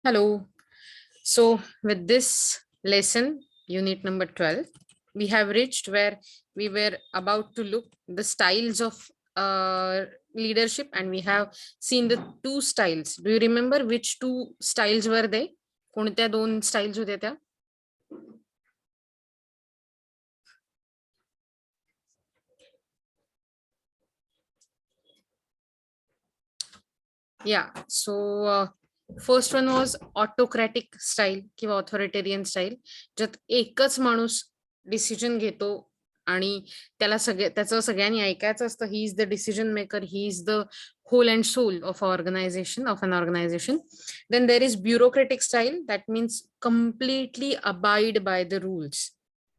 Hello. So, with this lesson, unit number 12, we have reached where we were about to look the styles of leadership, and we have seen the two styles. Do you remember which two styles were they? कोणत्या दोन styles होत्या त्या? Yeah. So, first one was autocratic style किंवा authoritarian style, ज्यात एकच माणूस decision घेतो आणि त्याचं सगळ्यांनी ऐकायचं असतं. He is the decision maker, he is the whole and soul of an organization. Then there is bureaucratic style, that means completely abide by the rules.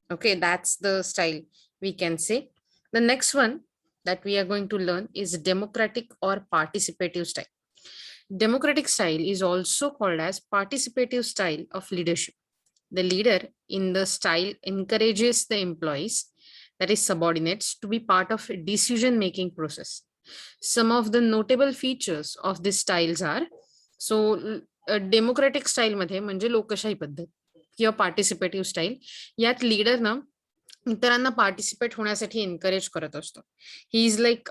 Okay, that's the style we can say. The next one that we are going to learn is democratic or participative style. Democratic style is also called as participative style of leadership. The leader in the style encourages the employees, that is subordinates, to be part of a decision-making process. Some of the notable features of these styles are, so democratic style मध्ये म्हणजे लोकशाही पद्धत किंवा participative style, यात leader ना इतरांना participate होण्यासाठी encourage करत असतो. ही इज लाईक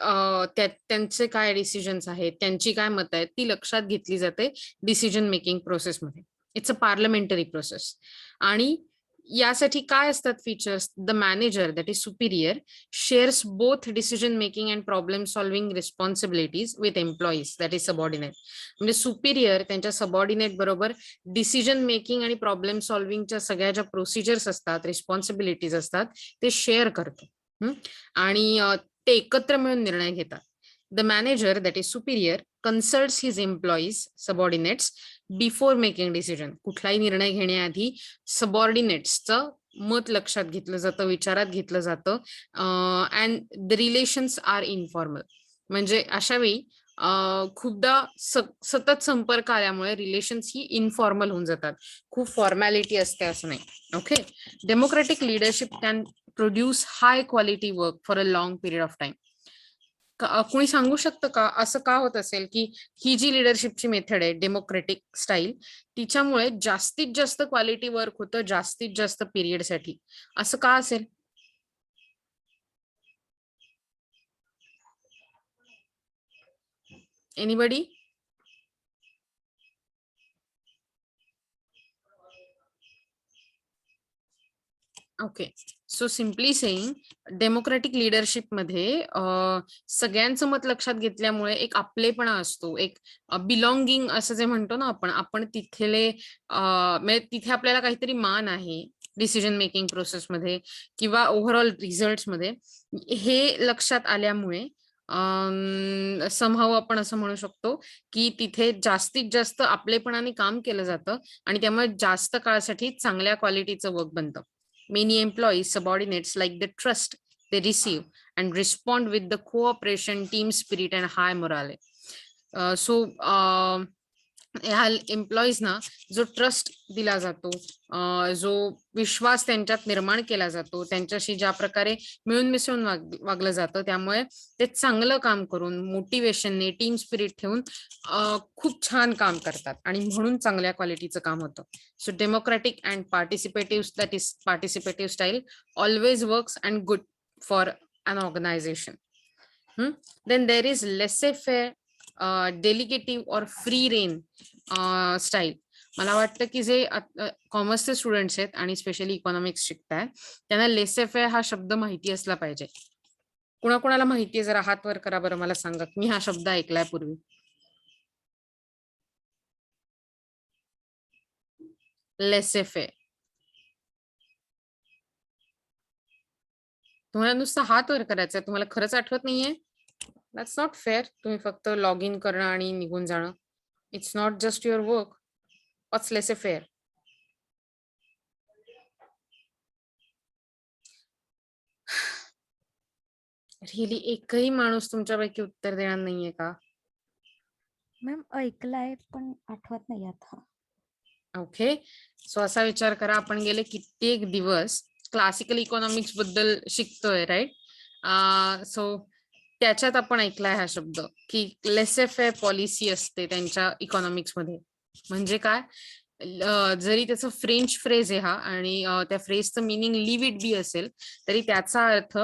त्यांचे काय डिसिजन्स आहेत, त्यांची काय मत आहेत, ती लक्षात घेतली जाते डिसिजन मेकिंग प्रोसेसमध्ये. It's a parliamentary process. आणि यासाठी काय असतात features? The manager, that is Superior, shares both decision making and problem solving responsibilities with employees, that is subordinate. म्हणजे सुपिरियर त्यांच्या सबऑर्डिनेट बरोबर डिसिजन मेकिंग आणि प्रॉब्लेम सॉल्व्हिंगच्या सगळ्या ज्या प्रोसिजर्स असतात, रिस्पॉन्सिबिलिटीज असतात, ते शेअर करतो आणि ते एकत्र मिळून निर्णय घेतात. The manager, that is superior, consults his employees, subordinates, before making decision. कुठलाही निर्णय घेण्याआधी सबऑर्डिनेट्सचं मत लक्षात घेतलं जातं, विचारात घेतलं जातं. And the relations are informal. म्हणजे अशा वेळी खूपदा सतत संपर्क आल्यामुळे रिलेशन्स ही इनफॉर्मल होऊन जातात. खूप फॉर्मॅलिटी असते असं नाही. Okay. Democratic leadership can produce high quality work for a long period of time. कोणी सांगू शकतं का असं का होत असेल की ही जी लिडरशिपची मेथड आहे डेमोक्रेटिक स्टाईल, तिच्यामुळे जास्तीत जास्त क्वालिटी वर्क होतं जास्तीत जास्त पिरियडसाठी? असं का असेल? Anybody? Okay. So simply saying, democratic leadership मध्ये सगळ्यांचं मत लक्षात घेतल्यामुळे एक आपलेपणा असतो, एक बिलॉंगिंग असं जे म्हणतो ना आपण तिथले म्हणजे तिथे आपल्याला काहीतरी मान आहे डिसिजन मेकिंग प्रोसेसमध्ये किंवा ओव्हरऑल रिझल्ट्समध्ये. हे लक्षात आल्यामुळे समहाऊ आपण असं म्हणू शकतो की तिथे जास्तीत जास्त आपलेपणाने काम केलं जातं आणि त्यामुळे जास्त काळासाठी चांगल्या क्वालिटीचं वर्क बनतं. Many employees, subordinates like the trust they receive and respond with the cooperation, team spirit and high morale. So ह्या एम्प्लॉईज ना जो ट्रस्ट दिला जातो, जो विश्वास त्यांच्यात निर्माण केला जातो, त्यांच्याशी ज्या प्रकारे मिळून मिसळून वागलं जातं, त्यामुळे ते चांगलं काम करून मोटिवेशनने, टीम स्पिरिट ठेवून खूप छान काम करतात आणि म्हणून चांगल्या क्वालिटीचं काम होतं. So democratic and participative, that is participative style, always works and good for an organization. Then there is laissez faire, delegative or free rain style. मला वाटतं की जे कॉमर्सचे स्टुडंट्स आहेत आणि स्पेशली इकॉनॉमिक्स शिकतायत त्यांना लेसे फेअर हा शब्द माहिती असला पाहिजे. कुणाकुणाला माहितीये? जरा हात वर करा बरं, मला सांगा. मी हा शब्द ऐकलाय पूर्वी. लेसे फेअर. तुम्हाला नुसतं हात वर करायचंय, तुम्हाला खरंच आठवत नाहीये? That's not fair. तुम्ही फक्त लॉग इन करणं आणि निघून जाणं. It's not just your work. व्हॉट्स लेसे फेअर? रिअली एकही माणूस तुमच्यापैकी उत्तर देणार नाहीये का? मॅम ऐकलाय पण आठवत नाही आता. ओके. सो असा विचार करा, आपण गेले कित्येक दिवस क्लासिकल इकॉनॉमिक्स बद्दल शिकतोय, राईट? सो त्याच्यात आपण ऐकलाय हा शब्द की लेसे फेअर पॉलिसी असते त्यांच्या इकॉनॉमिक्स मध्ये. म्हणजे काय, जरी त्याचं फ्रेंच फ्रेज आहे हा आणि त्या फ्रेजचं मिनिंग लिव्ह इट बी असेल, तरी त्याचा अर्थ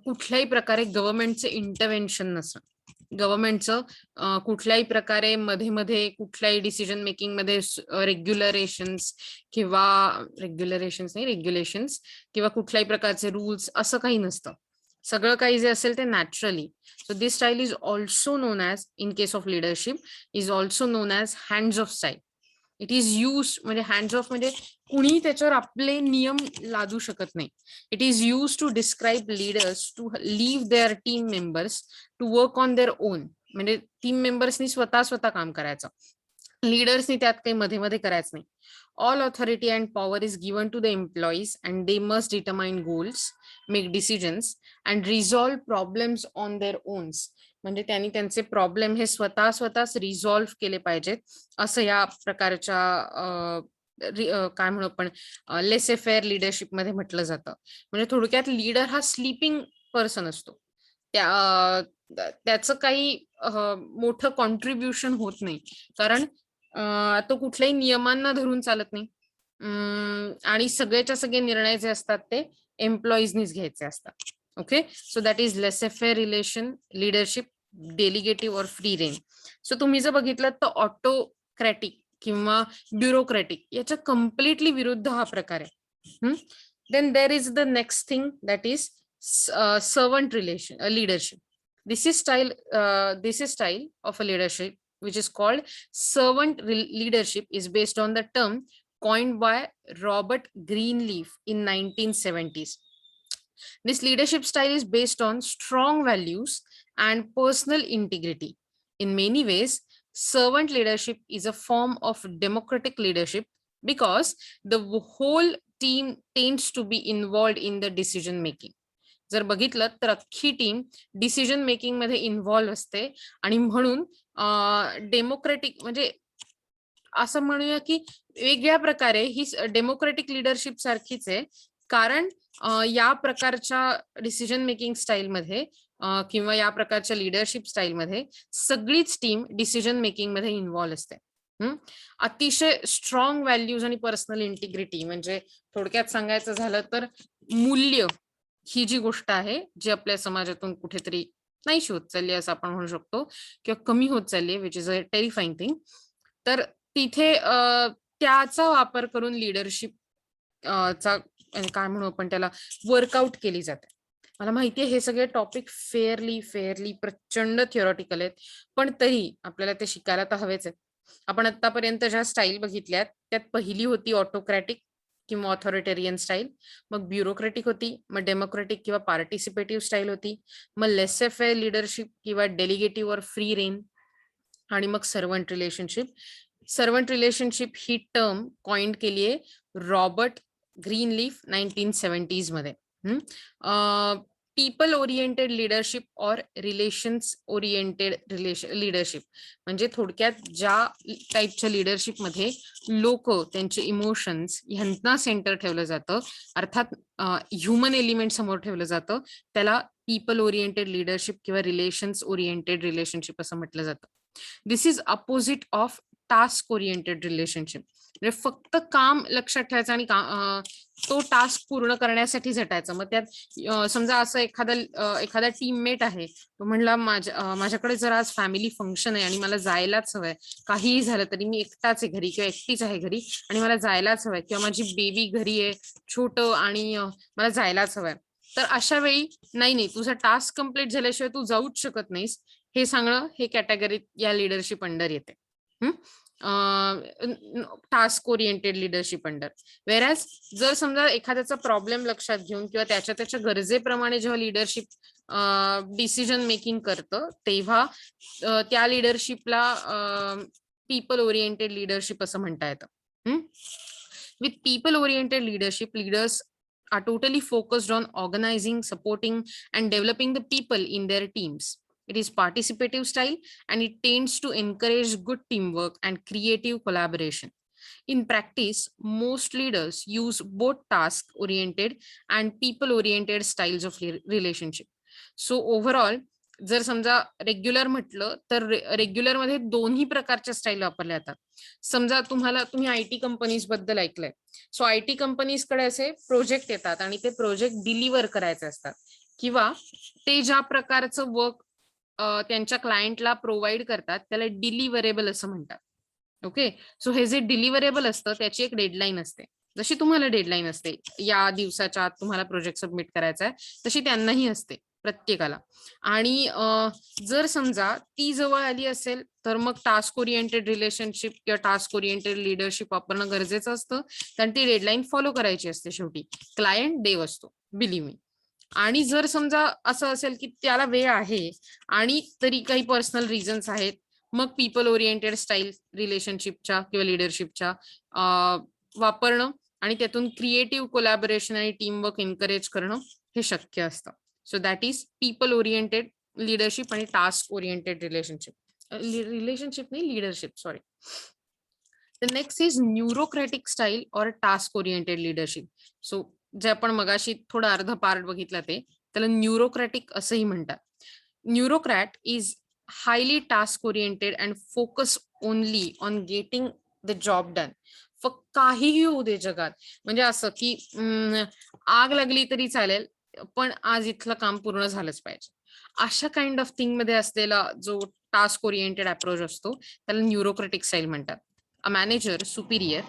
कुठल्याही प्रकारे गव्हर्नमेंटचं इंटरव्हेन्शन नसतं. गव्हर्नमेंटचं कुठल्याही प्रकारे मध्ये मध्ये कुठल्याही डिसिजन मेकिंग मध्ये रेग्युलेशन्स नाही रेग्युलेशन्स किंवा कुठल्याही प्रकारचे रूल्स असं काही नसतं. सगळं काही जे असेल ते naturally. So this style is also known as, in case of leadership, is also known as hands off style. It is use म्हणजे हँड्स ऑफ म्हणजे कुणी त्याच्यावर आपले नियम लादू शकत नाही. It is use to describe leaders to leave their team members to work on their own. म्हणजे टीम मेंबर्सनी स्वतः काम करायचं, लीडर्सनी त्यात काही मध्ये मध्ये करायचं नाही. All authority and power is given to the employees and they must determine goals, make decisions and resolve problems on their owns. म्हणजे त्यांनी त्यांचे प्रॉब्लेम हे स्वतःच रिझॉल्व्ह केले पाहिजेत, असं या प्रकारच्या काय म्हणू आपण लेसे फेअर लिडरशिप मध्ये म्हटलं जातं. म्हणजे थोडक्यात लीडर हा स्लीपिंग पर्सन असतो. त्याचं काही मोठं कॉन्ट्रीब्युशन होत नाही, कारण तो कुठल्याही नियमांना धरून चालत नाही. आणि सगळेच्या सगळे निर्णय जे असतात ते एम्प्लॉईजनीच घ्यायचे असतात. Okay, so that is laissez faire relation leadership, delegative or free range. So तुम्ही जर बघितलं तर ऑटोक्रॅटिक किंवा ब्युरोक्रॅटिक याच्या कम्प्लिटली विरुद्ध हा प्रकार आहे. Then there is the next thing that is servant relation leadership. This is style of a leadership which is called servant leadership, is based on the term coined by Robert Greenleaf in 1970s. This leadership style is based on strong values and personal integrity. In many ways, servant leadership is a form of democratic leadership because the whole team tends to be involved in the decision making. जर बघितलं तर अख्खी team decision making मध्ये involve असते आणि म्हणून democratic म्हणजे असं म्हणूया की वेगळ्या प्रकारे ही डेमोक्रेटिक लिडरशिप सारखीच आहे, कारण या प्रकारच्या डिसिजन मेकिंग स्टाईलमध्ये किंवा या प्रकारच्या लिडरशिप स्टाईलमध्ये सगळीच टीम डिसिजन मेकिंग मध्ये इन्व्हॉल्व्ह असते. अतिशय स्ट्रॉंग व्हॅल्यूज आणि पर्सनल इंटिग्रिटी, म्हणजे थोडक्यात सांगायचं झालं तर मूल्य ही जी गोष्ट आहे जी आपल्या समाजातून कुठेतरी नाहीशी होत चालली असं आपण म्हणू शकतो किंवा कमी होत चालली आहे, विच इज अ टेरिफाईंग थिंग. तर तिथे त्याचा वापर करून लिडरशिप चा काय म्हणू आपण त्याला वर्कआउट केली जाते. मला माहितीये हे सगळे टॉपिक फेअरली प्रचंड थिओरिटिकल आहेत, पण तरी आपल्याला ते शिकायला तर हवेच आहेत. आपण आतापर्यंत ज्या स्टाईल बघितल्यात त्यात पहिली होती ऑटोक्रॅटिक किंवा ऑथॉरिटेरियन स्टाईल, मग ब्युरोक्रॅटिक होती, मग डेमोक्रॅटिक किंवा पार्टिसिपेटिव्ह स्टाईल होती, मग लेसे फेअर लिडरशिप किंवा डेलिगेटिव्ह और फ्री रेन, आणि मग सर्वंट रिलेशनशिप. सर्वंट रिलेशनशिप ही टर्म कॉइंड केली आहे रॉबर्ट ग्रीनलीफ 1970s मध्ये. पीपल ओरिएंटेड लिडरशिप और रिलेशन्स ओरिएंटेड लिडरशिप, म्हणजे थोडक्यात ज्या टाईपच्या लिडरशिप मध्ये लोक त्यांचे इमोशन्स ह्यांना सेंटर ठेवलं जातं, अर्थात ह्युमन एलिमेंट समोर ठेवलं जातं, त्याला पीपल ओरिएंटेड लिडरशिप किंवा रिलेशन्स ओरिएंटेड रिलेशनशिप असं म्हटलं जातं. This is opposite of task oriented relationship, म्हणजे फक्त काम लक्षात ठेवायचं आणि तो टास्क पूर्ण करण्यासाठी झटायचं. मग त्यात समजा असं एखादा टीममेट आहे, तो म्हणला माझ्याकडे जर आज फॅमिली फंक्शन आहे आणि मला जायलाच हवंय, काहीही झालं तरी मी एकटाच आहे घरी किंवा एकटीच आहे घरी आणि मला जायलाच हवंय, किंवा माझी बेबी घरी आहे छोट आणि मला जायलाच हवंय, तर अशा वेळी नाही तुझा टास्क कम्प्लीट झाल्याशिवाय तू जाऊच शकत नाहीस हे सांगणं हे कॅटेगरी या लिडरशिप अंडर येते. Task oriented leadership under. वेरॅज जर समजा एखाद्याचा प्रॉब्लेम लक्षात घेऊन किंवा त्याच्या गरजेप्रमाणे जेव्हा लिडरशिप डिसिजन मेकिंग करतं तेव्हा त्या लिडरशिपला पीपल ओरिएंटेड लिडरशिप असं म्हणता येतं. With people oriented leadership, leaders are totally focused on organizing, supporting, and developing the people in their teams. It is participative style and it tends to encourage good teamwork and creative collaboration. In practice, most leaders use both task-oriented and people-oriented styles of relationship. So overall, जर समजा regular म्हटलं तर regular मध्ये दोन्ही प्रकारच्या style वापरल्या जातात. समजा तुम्ही आयटी कंपनीज बद्दल ऐकलंय. सो आयटी कंपनीज कडे असे प्रोजेक्ट येतात आणि ते प्रोजेक्ट डिलिव्हर करायचे असतात किंवा ते ज्या प्रकारचं वर्क त्यांच्या क्लायंटला प्रोव्हाइड करतात त्याला डिलिव्हरेबल असं म्हणतात. ओके. सो हे जे डिलिव्हरेबल असतं त्याची एक डेडलाईन असते. जशी तुम्हाला डेडलाईन असते या दिवसाच्या आत तुम्हाला प्रोजेक्ट सबमिट करायचा आहे, तशी त्यांनाही असते प्रत्येकाला. आणि जर समजा ती जवळ आली असेल तर मग टास्क ओरिएंटेड रिलेशनशिप किंवा टास्क ओरिएंटेड लिडरशिप वापरणं गरजेचं असतं, कारण ती डेडलाईन फॉलो करायची असते. शेवटी क्लायंट देव असतो, बिलीव्ह मी. आणि जर समजा असं असेल की त्याला वेळ आहे आणि तरी काही पर्सनल रिझन्स आहेत, मग पीपल ओरिएंटेड स्टाईल रिलेशनशिपच्या किंवा लिडरशिपच्या वापरणं आणि त्यातून क्रिएटिव्ह कोलॅबोरेशन आणि टीमवर्क एनकरेज करणं हे शक्य असतं. So that is people oriented leadership आणि टास्क ओरिएंटेड रिलेशनशिप. नाही, leadership, sorry. The next is bureaucratic style or task oriented leadership. So जे आपण मगाशी थोडं अर्ध पार्ट बघितलं ते त्याला न्यूरोक्रॅटिक असंही म्हणतात. Bureaucrat is highly task oriented and focus only on getting the job done. फक्त काहीही होऊ दे जगात, म्हणजे असं की आग लागली तरी चालेल पण आज इथलं काम पूर्ण झालंच पाहिजे, अशा काइंड ऑफ थिंग मध्ये असलेला जो टास्क ओरिएंटेड अप्रोच असतो त्याला न्यूरोक्रॅटिक स्टाईल म्हणतात. A manager superior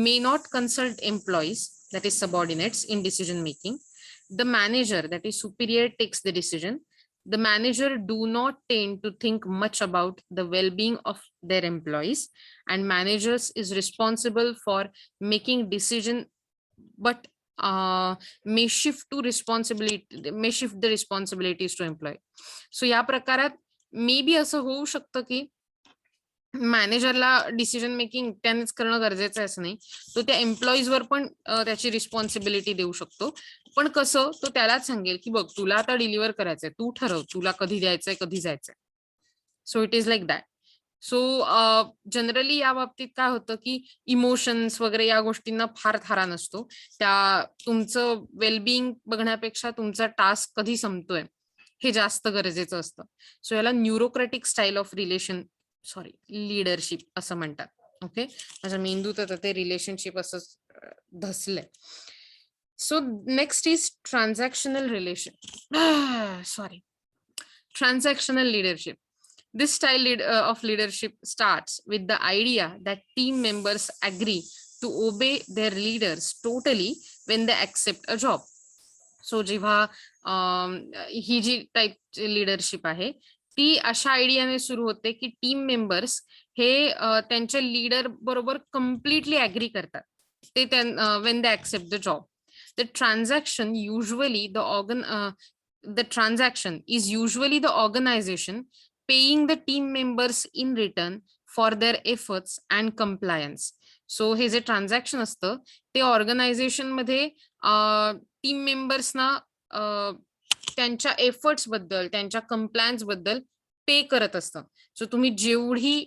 may not consult employees, that is subordinates, in decision making. The manager that is superior takes the decision. The manager do not tend to think much about the well-being of their employees, and managers is responsible for making decision, but may shift the responsibilities to employee. So या प्रकारात may be असं होऊ शकतं की मॅनेजरला decision making त्यानेच करणं गरजेचं आहे असं नाही, तो त्या एम्प्लॉईजवर पण त्याची रिस्पॉन्सिबिलिटी देऊ शकतो. पण कसं, तो त्यालाच सांगेल की बघ तुला आता डिलिव्हर करायचंय, तू ठरव तुला कधी द्यायचंय कधी जायचंय. So it is like that. So generally या बाबतीत काय होतं की इमोशन्स वगैरे या गोष्टींना फार थारा नसतो. त्या तुमचं वेलबिंग बघण्यापेक्षा तुमचा टास्क कधी संपतोय हे जास्त गरजेचं असतं. सो याला न्यूरोक्रॅटिक स्टाईल ऑफ लिडरशिप असं म्हणतात. ओके, माझ्या मेंदूत आता ते रिलेशनशिप असं धसलंय. So next is transactional leadership. This style of leadership starts with the idea that team members agree to obey their leaders totally when they accept a job. So जेव्हा ही जी type leadership आहे ती अशा आयडियाने सुरू होते की team members हे त्यांच्या leader बरोबर कम्प्लिटली ऍग्री करतात ते when they accept the job. The transaction is usually the organization paying the team members in return for their efforts and compliance. So हे जे ट्रान्झॅक्शन असतं ते ऑर्गनायझेशन मध्ये टीम मेंबर्सना त्यांच्या एफर्ट्स बद्दल त्यांच्या कंप्लायन्स बद्दल पे करत असतं. सो तुम्ही जेवढी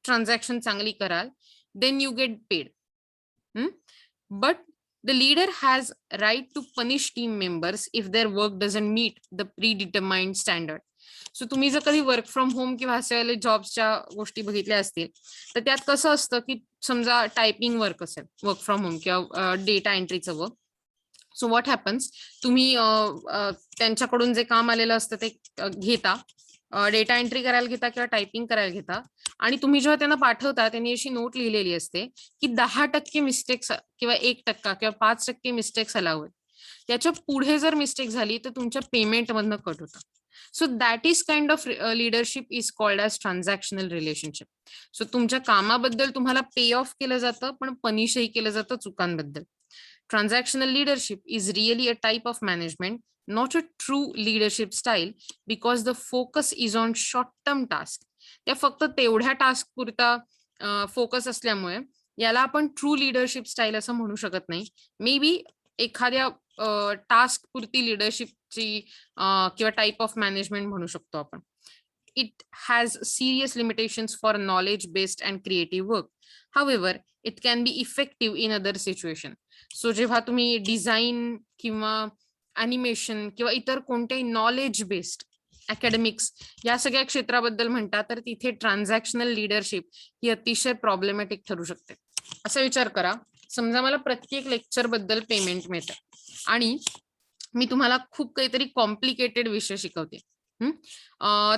ट्रान्झॅक्शन चांगली कराल then you get paid. But the leader has right to punish team members if their work doesn't meet the predetermined standard. So तुम्ही जर कधी वर्क फ्रॉम होम किंवा असे जॉब्सच्या गोष्टी बघितल्या असतील तर त्यात कसं असतं की समजा टायपिंग वर्क असेल वर्क फ्रॉम होम किंवा डेटा एंट्रीचं वर्क. सो व्हॉट हॅपन्स, तुम्ही त्यांच्याकडून जे काम आलेलं असतं ते घेता, डेटा एंट्री करायला घेता किंवा टायपिंग करायला घेता आणि तुम्ही जेव्हा त्यांना पाठवता त्यांनी अशी नोट लिहिलेली असते की 10% मिस्टेक्स किंवा 1% किंवा 5% मिस्टेक्स अलाउड. त्याच्या पुढे जर मिस्टेक झाली तर तुमच्या पेमेंट मधनं कट होतं. So that is kind of leadership is called as transactional relationship. So तुमच्या कामाबद्दल तुम्हाला पे ऑफ केलं जातं पण पनिशही केलं जातं चुकांबद्दल. Transactional leadership is really a type of management, not a true leadership style, because the focus is on short-term task. त्या फक्त तेवढ्या टास्क पुरता फोकस असल्यामुळे याला आपण ट्रू लिडरशिप स्टाईल असं म्हणू शकत नाही. मे बी एखाद्या टास्क पुरती लिडरशिपची किंवा टाईप ऑफ मॅनेजमेंट म्हणू शकतो आपण. It has serious limitations for knowledge-based and creative work. However, it can be effective in other situations. So जेव्हा तुम्ही डिझाईन किंवा अॅनिमेशन किंवा इतर कोणत्याही नॉलेज बेस्ड अकॅडमिक्स या सगळ्या क्षेत्राबद्दल म्हणता तर तिथे ट्रान्झॅक्शनल लिडरशिप ही अतिशय प्रॉब्लेमॅटिक ठरू शकते. असा विचार करा, समजा मला प्रत्येक लेक्चर बद्दल पेमेंट मिळतं आणि मी तुम्हाला खूप काहीतरी कॉम्प्लिकेटेड विषय शिकवते.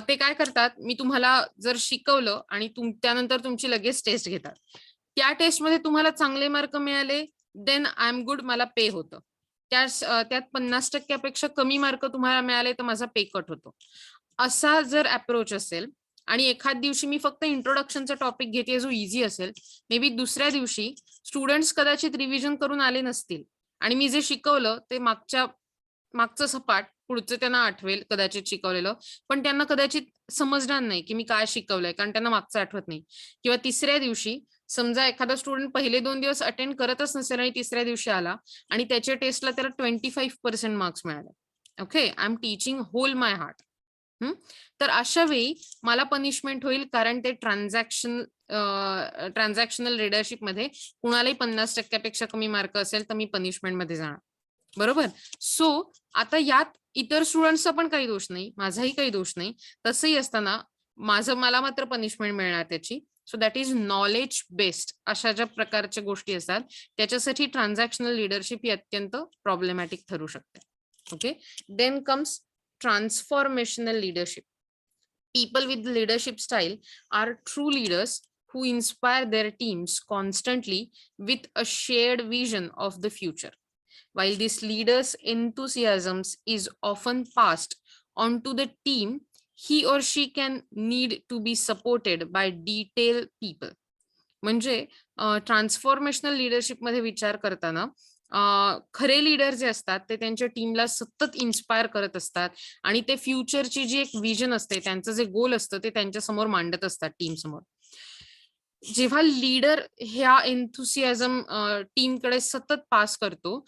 ते काय करतात, मी तुम्हाला जर शिकवलं आणि त्यानंतर तुमची लगेच टेस्ट घेतात. त्या टेस्टमध्ये तुम्हाला चांगले मार्क मिळाले, देन आय एम गुड, मला पे होतं. त्यात 50% कमी मार्क तुम्हाला मिळाले तर माझा पे कट होतो. असा जर अप्रोच असेल आणि एखाद दिवशी मी फक्त इंट्रोडक्शनचा टॉपिक घेते जो इझी असेल, मे बी दुसऱ्या दिवशी स्टुडंट्स कदाचित रिव्हिजन करून आले नसतील आणि मी जे शिकवलं ते मागचं सपाट पुढचं त्यांना आठवेल कदाचित शिकवलेलं, पण त्यांना कदाचित समजणार नाही की मी काय शिकवलंय, कारण त्यांना मागचं आठवत नाही. किंवा तिसऱ्या दिवशी समजा एखादा स्टुडंट पहिले 2 दिवस अटेंड करतच नसेल आणि तिसऱ्या दिवशी आला आणि त्याच्या टेस्टला त्याला 25% मार्क्स मिळाले. Okay, I am teaching whole my heart. तर अशा वेळी मला पनिशमेंट होईल, कारण ते ट्रान्झॅक्शनल लीडरशिप मध्ये कुणालाही 50% कमी मार्क असेल तर मी पनिशमेंट मध्ये जाणार. बरोबर. सो आता यात इतर स्टुडंट्सचा पण काही दोष नाही, माझाही काही दोष नाही. तसंही असताना मला मात्र पनिशमेंट मिळणार त्याची. So that is knowledge based. अशा ज्या प्रकारच्या गोष्टी असतात त्याच्यासाठी ट्रान्झॅक्शनल लीडरशिप ही अत्यंत प्रॉब्लेमॅटिक ठरू शकते. Okay, then comes transformational leadership. People with leadership style are true leaders who inspire their teams constantly with a shared vision of the future. While this leader's enthusiasm is often passed on to the team, he or she can need to be supported by detailed people. म्हणजे ट्रान्सफॉर्मेशनल leadership मध्ये विचार करताना खरे leader जे असतात ते त्यांच्या टीमला सतत इन्स्पायर करत असतात आणि ते फ्युचरची जी एक विजन असते, त्यांचं जे गोल असतं ते त्यांच्या समोर मांडत असतात टीम समोर. जेव्हा लीडर ह्या एन्थुसियाझम टीमकडे सतत पास करतो,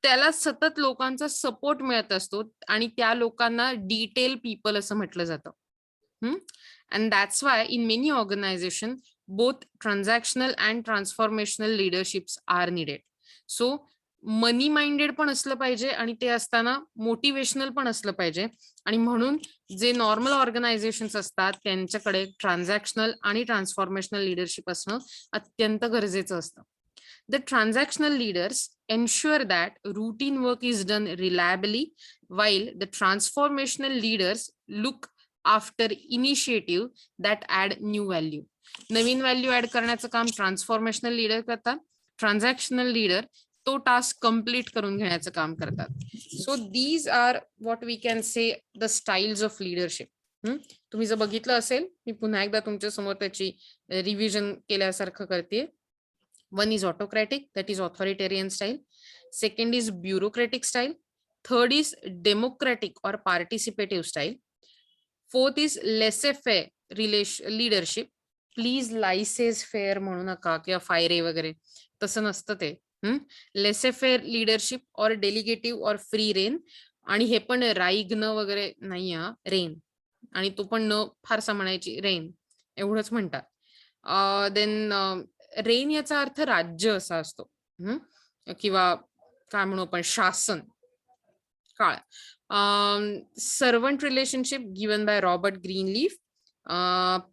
त्याला सतत लोकांचा सपोर्ट मिळत असतो आणि त्या लोकांना डिटेल पीपल असं म्हटलं जातं. And that's why in many organizations, both transactional and transformational leaderships are needed. So money minded पण असलं पाहिजे आणि ते असताना मोटिवेशनल पण असलं पाहिजे. आणि म्हणून जे नॉर्मल ऑर्गनायझेशन्स असतात त्यांच्याकडे ट्रान्झॅक्शनल आणि ट्रान्सफॉर्मेशनल लिडरशिप असणं अत्यंत गरजेचं असतं. The transactional leaders ensure that routine work is done reliably, while the transformational leaders look after initiative that add new value. नवीन व्हॅल्यू ऍड करण्याचं काम ट्रान्सफॉर्मेशनल लीडर करतात. ट्रान्झॅक्शनल लीडर तो टास्क कम्प्लीट करून घेण्याचं काम करतात. So these are what we can say the styles of leadership. तुम्ही जर बघितलं असेल, मी पुन्हा एकदा तुमच्या समोर त्याची रिव्हिजन केल्यासारखं करते. One is autocratic, that is authoritarian style. Second is bureaucratic style. Third is democratic or participative style. Fourth is laissez-faire leadership. Please laissez faire म्हणू नका किंवा फायरे वगैरे, तसं नसतं ते. laissez-faire लीडरशिप और डेलिगेटिव्ह और फ्री रेन. आणि हे पण राईग न वगैरे नाही, रेन. आणि तो पण न फारसा म्हणायची, रेन एवढंच म्हणतात. देन रेन याचा अर्थ राज्य असा असतो, किंवा काय म्हणू आपण, शासन, काळ. Servant relationship given by Robert Greenleaf.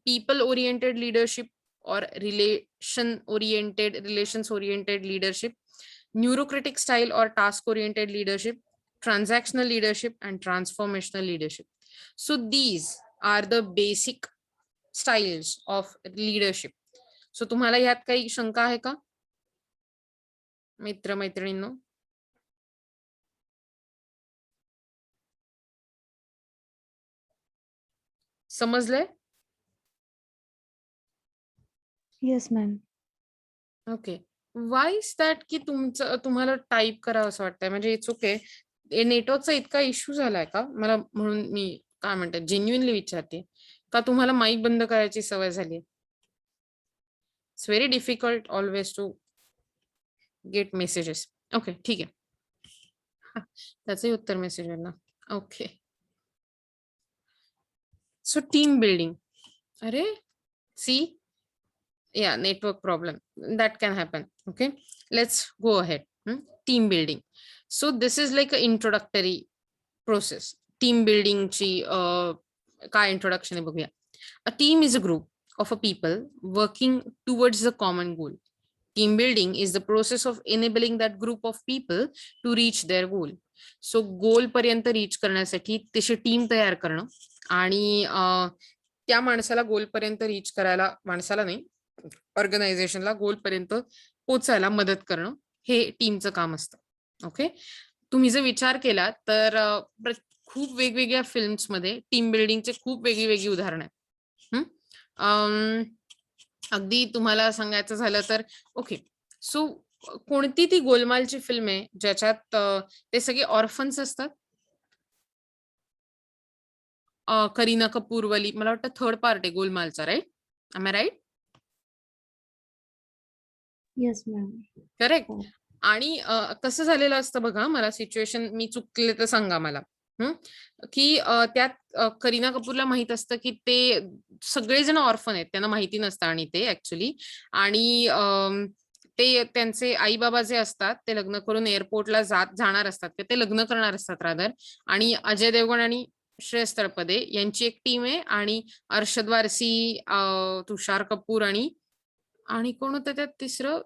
People oriented leadership or relations oriented leadership. Neurocratic style or task oriented leadership. Transactional leadership and transformational leadership. So these are the basic styles of leadership. So तुम्हाला यात काही शंका आहे का मित्र मैत्रिणींनो? समजलंय? Yes ma'am. Okay. Why is that की तुम्हाला टाईप करावं असं वाटतंय? म्हणजे इट्स ओके. नेटवर्कचा इतका इश्यू झालाय का मला, म्हणून मी काय म्हणतात जेन्युइनली विचारते, का तुम्हाला माईक बंद करायची सवय झाली? It's very difficult always to get messages. Okay, ठीक आहे. त्याचंही उत्तर मेसेजवर ना. ओके. So team building. अरे see, yeah, network problem that can happen. Okay, let's go ahead. Team building. So this is like an introductory process. Team बिल्डिंगची काय introduction आहे बघूया. A team is a group of a people working towards the common goal. Team building is the process of enabling that group of people to reach their goal. So गोल पर्यंत reach करण्यासाठी तशी team तयार करणं आणि त्या माणसाला गोल पर्यंत reach करायला, माणसाला नाही ऑर्गनायझेशनला गोल पर्यंत पोचायला मदत करणं हे टीमचं काम असतं. ओके, तुम्ही जर विचार केला तर खूप वेगवेगळ्या फिल्म्समध्ये टीम बिल्डिंगचे खूप वेगळी वेगळी उदाहरणं आहेत. अगदी तुम्हाला सांगायचं झालं तर ओके, सो कोणती ती गोलमालची फिल्म आहे ज्याच्यात ते सगळे ऑर्फन्स असतात? करीना कपूर वाली, मला वाटतं थर्ड पार्ट आहे गोलमालचा, right? Am I right? Yes ma'am. Correct. हो. आणि कसं झालेलं असतं बघा, मला सिच्युएशन मी चुकले तर सांगा मला. की त्यात करीना कपूरला माहित असतं की ते सगळेजण ऑर्फन आहेत, त्यांना माहिती नसतं आणि ते ऍक्च्युली, आणि ते त्यांचे आई बाबा जे असतात ते लग्न करून एअरपोर्टला जाणार असतात, ते लग्न करणार असतात रादर. आणि अजय देवगण आणि श्रेयस तळपदे यांची एक टीम आहे, आणि अरशद वारसी, तुषार कपूर आणि आणि कोण होतं त्यात तिसरं,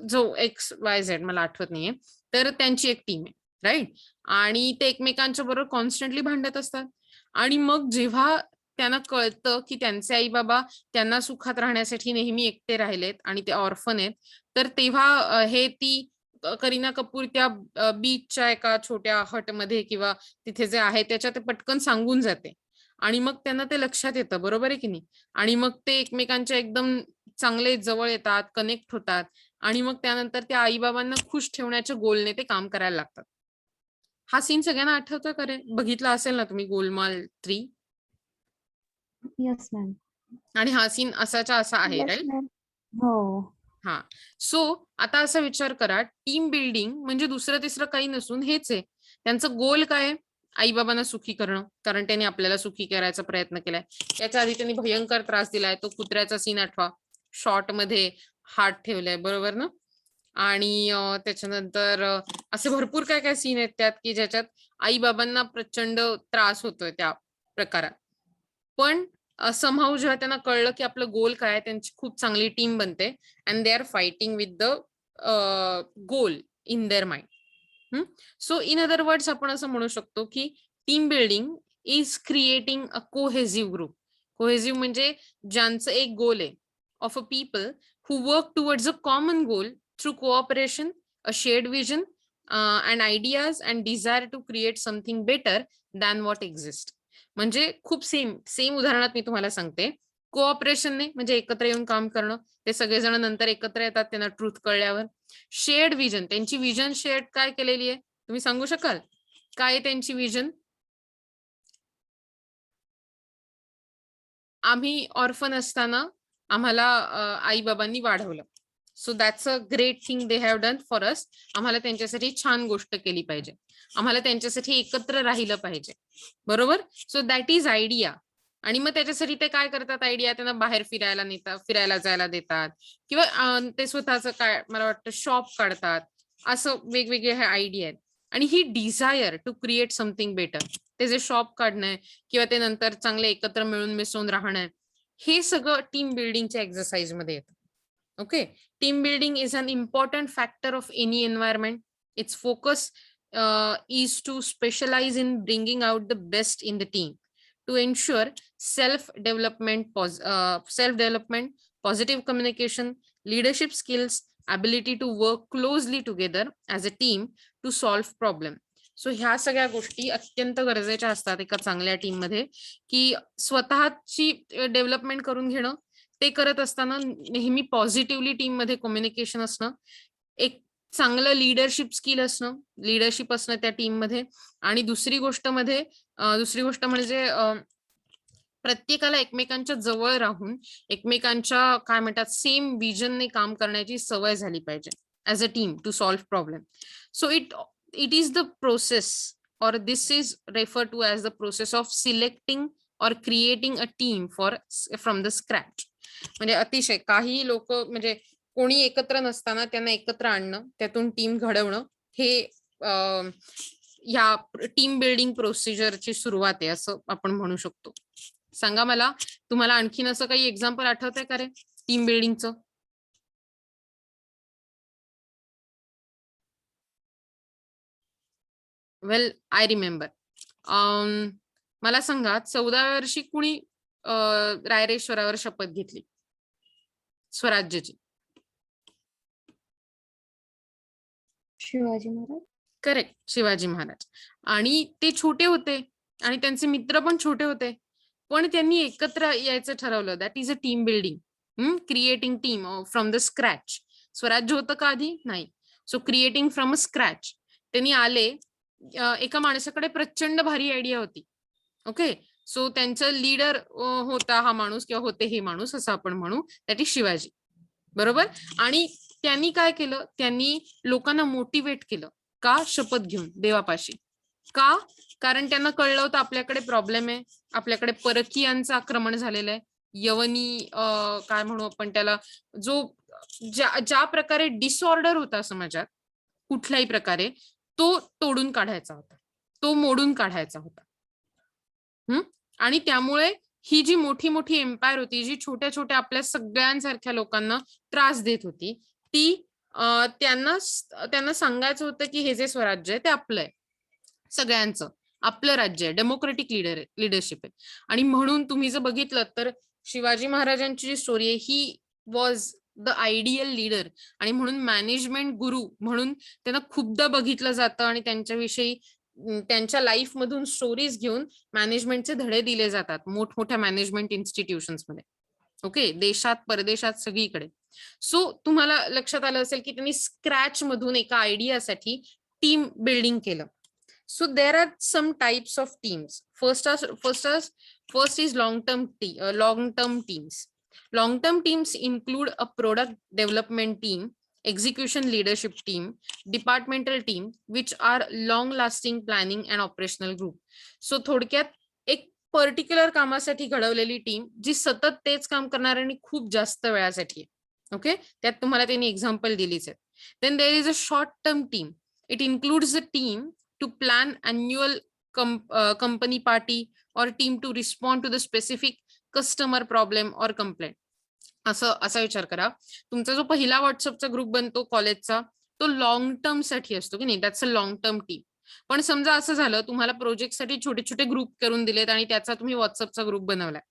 जो एक्स वाय झेड मला आठवत नाहीये, तर त्यांची एक टीम आहे, राईट? आणि ते एकमेकांच्या बरोबर कॉन्स्टंटली भांडत असतात. आणि मग जेव्हा त्यांना कळतं की त्यांचे आई बाबा त्यांना सुखात राहण्यासाठी नेहमी एकटे राहिलेत आणि ते ऑर्फन आहेत, तर तेव्हा करीना कपूर त्या बीचच्या एका छोट्या हटमध्ये किंवा तिथे जे आहे त्याच्या ते पटकन सांगून जाते. आणि मग त्यांना ते लक्षात येतं, बरोबर आहे की नाही? आणि मग ते एकमेकांच्या एकदम चांगले जवळ येतात, कनेक्ट होतात, आणि मग त्यानंतर त्या आई-बाबांना खुश ठेवण्याच्या गोलने ते काम करायला लागतात. हा सीन सगळ्यांना आठवतोय का रे? बघितला असेल ना तुम्ही गोलमाल 3? Yes ma'am. आणि हा सीन असाच्या असा आहे, येस राईट? मॅम. हो. हां. सो आता असा विचार करा, टीम बिल्डिंग म्हणजे दुसरं तिसरं काही नसून हेच आहे. त्यांचं गोल काय आहे? आई-बाबांना सुखी करणं. कारण त्यांनी आपल्याला सुखी करायचा प्रयत्न केलाय. याच्या आधी त्यांनी भयंकर त्रास दिलाय. तो कुत्र्याचा सीन आठवा. शॉर्टमध्ये हात ठेवलाय, बरोबर ना? आणि त्याच्यानंतर असे भरपूर काय-काय सीन आहेत त्यात, की ज्याच्यात आई-बाबांना प्रचंड त्रास होतोय त्या प्रकारात. पण समहाऊ जेव्हा त्यांना कळलं, की आपलं गोल काय आहे, त्यांची खूप चांगली टीम बनते and they are fighting with the goal in their mind. So in other words आपण असं म्हणू शकतो, की team building is creating a cohesive group. Cohesive म्हणजे ज्यांचं एक गोल आहे, of a people who work towards a common goal through cooperation, a shared vision, and ideas and desire to create something better than what exists. म्हणजे खूप same same उदाहरणात मी तुम्हाला सांगते. कोऑपरेशनने म्हणजे एकत्र येऊन काम करणं. ते सगळेजण नंतर एकत्र येतात त्यांना ट्रुथ कळल्यावर. शेअर्ड विजन, त्यांची विजन शेअर्ड काय केलेली आहे? तुम्ही सांगू शकाल? काय आहे त्यांची विजन? आम्ही ऑर्फन असताना आम्हाला आई-बाबांनी वाढवलं. So that's a great thing they have done for us. आम्हाला त्यांच्यासाठी छान गोष्ट केली पाहिजे. आम्हाला त्यांच्यासाठी एकत्र राहिलं पाहिजे. बरोबर? So that is idea. आणि मग त्याच्यासाठी ते काय करतात, आयडिया त्यांना बाहेर फिरायला नेतात, फिरायला जायला देतात, किंवा ते स्वतःचं काय मला वाटतं शॉप काढतात. असं वेगवेगळे हे आयडिया आहेत. आणि ही desire to create something better, ते जे शॉप काढणं किंवा ते नंतर चांगले एकत्र मिळून मिसळून राहणं, हे सगळं टीम बिल्डिंगच्या एक्सरसाइज मध्ये येतं. Okay, team building is an important factor of any environment. It's focus is to specialize in bringing out the best in the team to ensure self development, positive communication, leadership skills, ability to work closely together as a team to solve problem. So ह्या सगळ्या गोष्टी अत्यंत गरजेच्या असतात एका चांगल्या team मध्ये, की स्वतःची डेव्हलपमेंट करून घेणं, ते करत असताना नेहमी पॉझिटिव्हली टीम मध्ये कम्युनिकेशन असणं, एक चांगलं लीडरशिप स्किल असणं, लीडरशिप असणं त्या टीम मध्ये. आणि दुसरी गोष्ट म्हणजे प्रत्येकाला एकमेकांच्या जवळ राहून एकमेकांच्या काय म्हणतात सेम विजनने काम करण्याची सवय झाली पाहिजे as a team to solve problem. So it is the process, or this is referred to as the process of selecting or creating a team from the scratch. म्हणजे अतिशय काही लोक म्हणजे कोणी एकत्र नसताना त्यांना एकत्र आणणं, त्यातून टीम घडवणं, हे ह्या टीम बिल्डिंग प्रोसिजरची सुरुवात आहे असं आपण म्हणू शकतो. सांगा मला, तुम्हाला आणखीन असं काही एक्झाम्पल आठवतंय का रे टीम बिल्डिंगचं? Well, I remember. मला सांगा, 14व्या वर्षी कुणी रायरेश्वरावर शपथ घेतली स्वराज्याची? शिवाजी महाराज. करेक्ट, शिवाजी महाराज. आणि ते छोटे होते आणि त्यांचे मित्र पण छोटे होते, पण त्यांनी एकत्र यायचं ठरवलं. That is a team building. Creating team from the scratch. स्वराज्य होतं का आधी? नाही. So creating from a scratch. त्यांनी आले. एका माणसाकडे प्रचंड भारी आयडिया होती. ओके, सो त्यांचं लीडर होता हा माणूस, किंवा होते हे माणूस असं आपण म्हणू. That is Shivaji. बरोबर. आणि त्यांनी काय केलं, त्यांनी लोकांना मोटिवेट केलं. का? शपथ घेऊन देवापाशी. का? कारण त्यांना कळलं होतं आपल्याकडे प्रॉब्लेम आहे, आपल्याकडे परकीयांचं आक्रमण झालेलं आहे. यवनी काय म्हणू आपण त्याला, जो ज्या प्रकारे डिसऑर्डर होता समाजात कुठल्याही प्रकारे, तो तोडून काढायचा होता, तो मोडून काढायचा होता. आणि त्यामुळे ही जी मोठी मोठी एम्पायर होती, जी छोट्या छोट्या आपल्या सगळ्यांसारख्या लोकांना त्रास देत होती, ती त्यांना सांगायचं होतं की हे जे स्वराज्य आहे ते आपलं आहे, सगळ्यांचं आपलं राज्य आहे, डेमोक्रेटिक लिडरशिप आहे. आणि म्हणून तुम्ही जर बघितलं तर शिवाजी महाराजांची जी स्टोरी आहे he was the ideal leader. आणि म्हणून मॅनेजमेंट गुरु म्हणून त्यांना खूपदा बघितलं जातं आणि त्यांच्याविषयी त्यांच्या लाईफ मधून स्टोरीज घेऊन मॅनेजमेंटचे धडे दिले जातात मोठमोठ्या मॅनेजमेंट इन्स्टिट्यूशन्स मध्ये. ओके, देशात परदेशात सगळीकडे. सो तुम्हाला लक्षात आलं असेल की त्यांनी स्क्रॅच मधून एका आयडियासाठी टीम बिल्डिंग केलं. So there are some types of teams. First is long-term teams. Long-term teams include a product development team, execution leadership team, departmental team, which are long-lasting planning and operational group. So थोडक्यात एक particular कामासाठी घडवलेली team, जी सतत तेच काम करणार आणि खूप जास्त वेळासाठी. ओके, त्यात तुम्हाला त्यांनी एक्झाम्पल दिलीच आहे. Then there is a short-term team. It includes a team to plan annual company party or team to respond to the specific customer problem or complaint. असा विचार करा, तुमचा जो पहिला व्हॉट्सअपचा ग्रुप बनतो कॉलेजचा, तो लॉंग टर्म साठी असतो की नाही, that's a long term team. पण समजा असं झालं, तुम्हाला प्रोजेक्टसाठी छोटे छोटे ग्रुप करून दिलेत आणि त्याचा तुम्ही व्हॉट्सअपचा ग्रुप बनवलाय.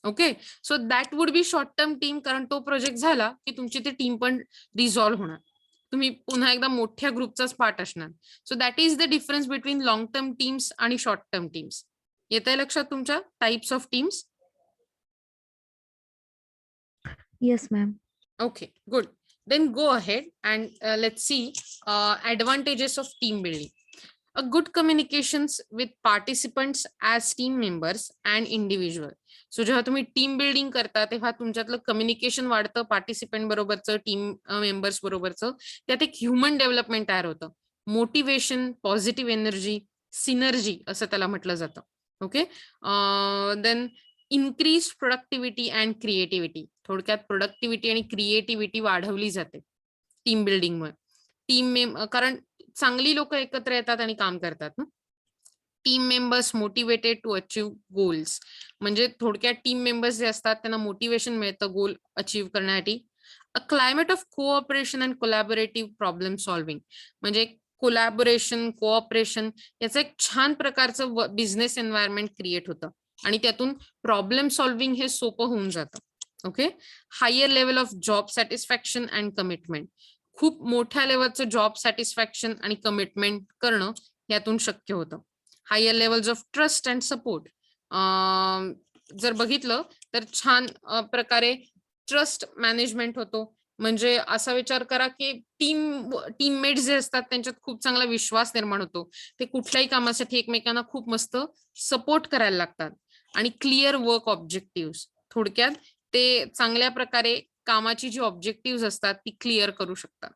Okay, so that would be short term team, कारण तो प्रोजेक्ट झाला की तुमची ती टीम पण रिझॉल्व्ह होणार, तुम्ही पुन्हा एकदा मोठ्या ग्रुपचाच पार्ट असणार. So that is the difference between long term teams आणि शॉर्ट टर्म टीम्स. येत आहे लक्षात तुमच्या types of teams? Yes ma'am. Okay, good. Then go ahead and let's see advantages of team building. A good communications with participants as team members and individual. So जेव्हा तुम्ही team building करता तेव्हा तुमच्यातलं communication वाढतं, participant बरोबरचं, team members बरोबरचं. त्यात एक human development तयार होतं, मोटिवेशन, पॉझिटिव्ह एनर्जी, सिनर्जी असं त्याला म्हटलं जातं. Okay, then increase productivity and creativity. थोडक्यात प्रोडक्टिव्हिटी आणि क्रिएटिव्हिटी वाढवली जाते टीम बिल्डिंगमुळे. कारण चांगली लोक एकत्र येतात आणि काम करतात. Team members motivated to achieve goals. म्हणजे थोडक्यात टीम मेंबर्स जे असतात त्यांना मोटिवेशन मिळतं गोल अचीव्ह करण्यासाठी. A climate of cooperation and collaborative problem solving. म्हणजे कोलॅबोरेशन, कोऑपरेशन याचं एक छान प्रकारचं बिझनेस एन्व्हायरमेंट क्रिएट होतं आणि त्यातून प्रॉब्लेम सॉल्व्हिंग हे सोपं होऊन जातं. Okay, higher level of job satisfaction and commitment. खूप मोठ्या लेवलचं जॉब सॅटिस्फॅक्शन आणि कमिटमेंट करणं यातून शक्य होतं. Higher levels of trust and support. जर बघितलं तर छान प्रकारे ट्रस्ट मॅनेजमेंट होतो. म्हणजे असा विचार करा की टीममेट्स जे असतात त्यांच्यात खूप चांगला विश्वास निर्माण होतो. ते कुठल्याही कामासाठी एकमेकांना खूप मस्त सपोर्ट करायला लागतात. आणि क्लिअर वर्क ऑब्जेक्टिव्ह. थोडक्यात ते चांगल्या प्रकारे कामाची जी ऑब्जेक्टिव्ह असतात ती क्लिअर करू शकतात.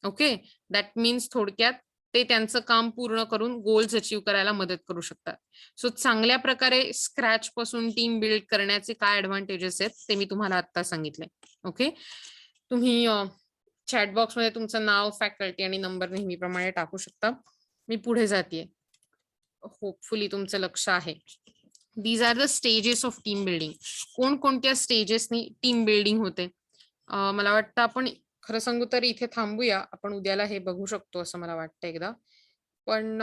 ओके, दॅट मीन्स थोडक्यात ते त्यांचं काम पूर्ण करून गोल्स अचीव्ह करायला मदत करू शकतात. सो चांगल्या प्रकारे स्क्रॅच पासून टीम बिल्ड करण्याचे काय ऍडव्हान्टेजेस आहेत ते मी तुम्हाला आता सांगितले. ओके, तुम्ही चॅट बॉक्स मध्ये तुमचं नाव, फॅकल्टी आणि नंबर नेहमीप्रमाणे टाकू शकता. मी पुढे जाते. होपफुली तुमचं लक्ष आहे. These are the stages of team building. कोणकोणत्या स्टेजेसनी टीम बिल्डिंग होते? मला वाटतं आपण खरं सांगू तर इथे थांबूया. आपण उद्याला हे बघू शकतो असं मला वाटतं एकदा. पण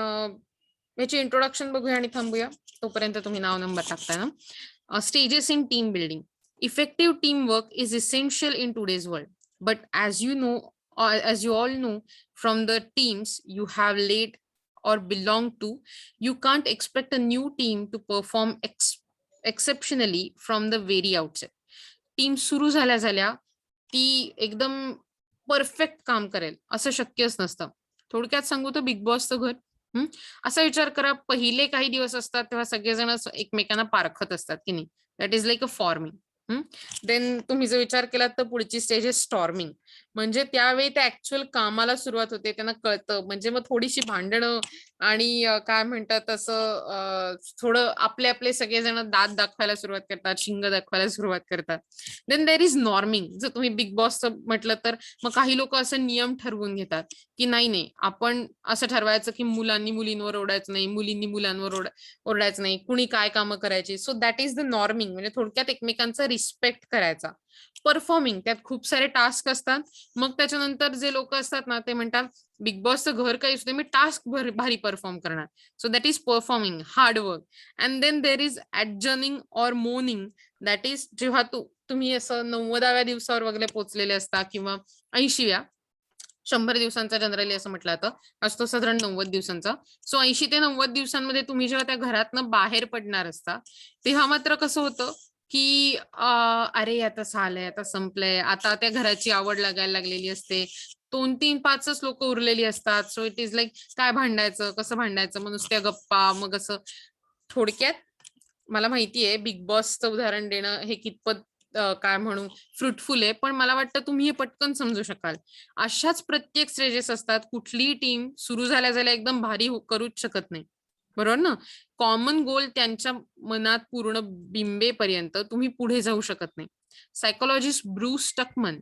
याची इंट्रोडक्शन बघूया आणि थांबूया. तोपर्यंत तुम्ही नाव नंबर टाकताय ना. Stages in team building. Effective teamwork is essential in today's world. But as you know, or as you all know, from the teams you have led or belong to, you can't expect a new team to perform exceptionally from the very outset. Team सुरू झाल्या ती एकदम perfect काम करेल असं शक्यच नसतं. थोडक्यात सांगू तर बिग बॉसचं घर. असा विचार करा, पहिले काही दिवस असतात तेव्हा सगळेजण एकमेकांना पारखत असतात की नाही. That is like a forming. Then तुम्ही जर विचार केला तर पुढची स्टेज आहे स्टॉर्मिंग. म्हणजे त्यावेळी ते ऍक्च्युअल कामाला सुरुवात होते, त्यांना कळतं. म्हणजे मग थोडीशी भांडणं आणि काय म्हणतात असं थोडं आपले सगळेजण दात दाखवायला सुरुवात करतात, शिंग दाखवायला सुरुवात करतात. Then there is norming. जर तुम्ही बिग बॉसचं म्हटलं तर मग काही लोक असं नियम ठरवून घेतात की नाही आपण असं ठरवायचं की मुलांनी मुलींवर ओढायचं नाही, मुलींनी मुलांवर ओरडायचं नाही, कुणी काय कामं करायची. So that is the norming. म्हणजे थोडक्यात एकमेकांचा रिस्पेक्ट करायचा. परफॉर्मिंग, त्यात खूप सारे टास्क असतात. मग त्याच्यानंतर जे लोक असतात ना ते म्हणतात बिग बॉसचं घर काही असू दे, मी टास्क भारी परफॉर्म करणार. So that is performing, hard work. And then there is adjourning or mourning. That is जेव्हा तुम्ही असं 90व्या दिवसावर वगैरे पोहोचलेले असता किंवा 80व्या, 100 दिवसांचा जनरली असं म्हटलं जातं, असतो साधारण 90 दिवसांचा. सो 80 ते 90 दिवसांमध्ये तुम्ही जेव्हा त्या घरातनं बाहेर पडणार असता तेव्हा मात्र कसं होतं की अरे आता झालंय, आता संपलंय, आता त्या घराची आवड लागायला लागलेली असते. 2, 3, 5च लोक उरलेली असतात. सो इट इज लाईक काय भांडायचं, कसं भांडायचं, मग नुसत्या गप्पा. मग असं थोडक्यात मला माहितीये बिग बॉसचं उदाहरण देणं हे कितपत काय म्हणू फ्रुटफुल आहे, पण मला वाटतं तुम्ही हे पटकन समजू शकाल. अशाच प्रत्येक स्टेजेस असतात. कुठलीही टीम सुरू झाल्या एकदम भारी करूच शकत नाही, बरोबर ना. कॉमन गोल त्यांच्या मनात पूर्ण बिंबेपर्यंत तुम्ही पुढे जाऊ शकत नाही. Psychologist Bruce Tuckman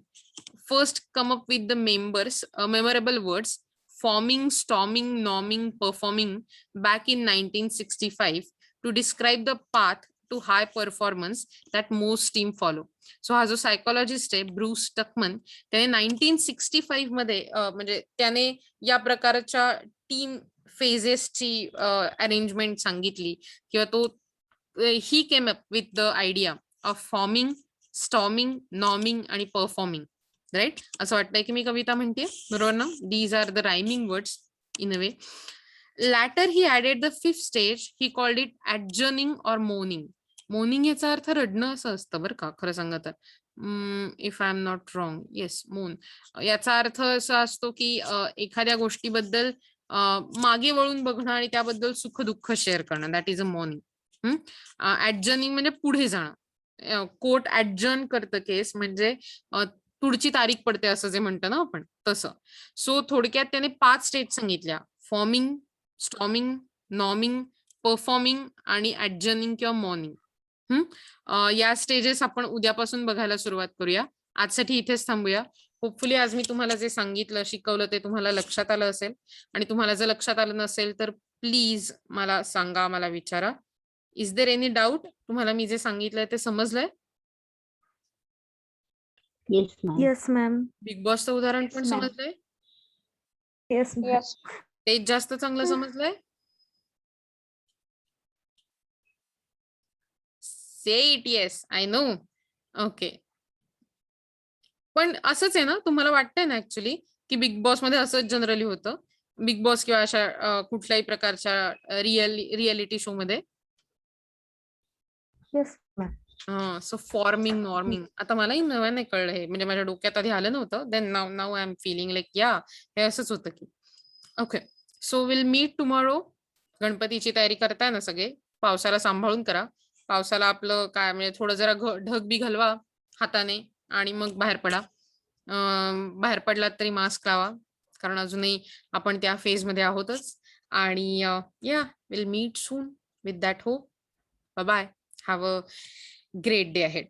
first come up with the memorable words forming, storming, norming, performing back in 1965 to describe the path to high performance that most team follow. So हा जो सायकोलॉजिस्ट आहे ब्रूस टकमन, त्याने 1965 मध्ये म्हणजे त्याने या प्रकारच्या टीम फेजेसची अरेंजमेंट सांगितली किंवा तो he came up with the idea of forming, storming, norming आणि परफॉर्मिंग. राईट, असं वाटतंय की मी कविता म्हणते, बरोबर ना. These are the rhyming words in a way. Later he added the fifth stage. He called it adjourning or mourning. Morning याचा अर्थ रडणं असं असतं बरं का, खरं सांगा तर. If I am not wrong, yes, मोन. याचा अर्थ असा असतो की एखाद्या गोष्टीबद्दल मागे वळून बघणं आणि त्याबद्दल सुख दुःख शेअर करणं. That is a mourning. Adjourning म्हणजे पुढे जाणं. कोर्ट ऍडजर्न करतं केस, म्हणजे पुढची तारीख पडते असं जे म्हणतो ना आपण तसं. सो थोडक्यात त्याने 5 स्टेज सांगितल्या: फॉर्मिंग, स्टॉर्मिंग, नॉर्मिंग, परफॉर्मिंग आणि ऍडजर्निंग किंवा मॉर्निंग. या स्टेजेस आपण उद्यापासून बघायला सुरुवात करूया. आजसाठी इथेच थांबूया. होपफुली आज मी तुम्हाला जे सांगितलं, शिकवलं ते तुम्हाला लक्षात आलं असेल. आणि तुम्हाला जर लक्षात आलं नसेल तर प्लीज मला सांगा, मला विचारा. Is there any doubt? तुम्हाला मी जे सांगितलंय ते समजलंय? Yes ma'am. Yes ma'am. Big बॉसचं उदाहरण पण Yes, ma'am. समजलंय? Yes ma'am. तेच जास्त चांगलं समजलंय? Say it. Yes, I know. Okay. पण असंच आहे ना, तुम्हाला वाटतंय ना ऍक्च्युली की बिग बॉस मध्ये असंच जनरली होतं? बिग बॉस किंवा अशा कुठल्याही प्रकारच्या रियालिटी शो मध्ये? Yes ma'am. So forming, norming, आता मलाही नव्याने कळलं हे, म्हणजे माझ्या डोक्यात आधी आलं नव्हतं. देन नाव आय एम फीलिंग लाईक या हे असंच होतं की. Okay, so will meet tomorrow. गणपतीची तयारी करताय ना सगळे? पावसाला सांभाळून करा. पावसाला आपलं काय म्हणजे थोडं जरा ढग बी घालवा हाताने आणि मग बाहेर पडा. बाहेर पडलात तरी मास्क लावा, कारण अजूनही आपण त्या फेज मध्ये आहोतच. आणि yeah will meet soon with that hope. Bye. Have a great day ahead.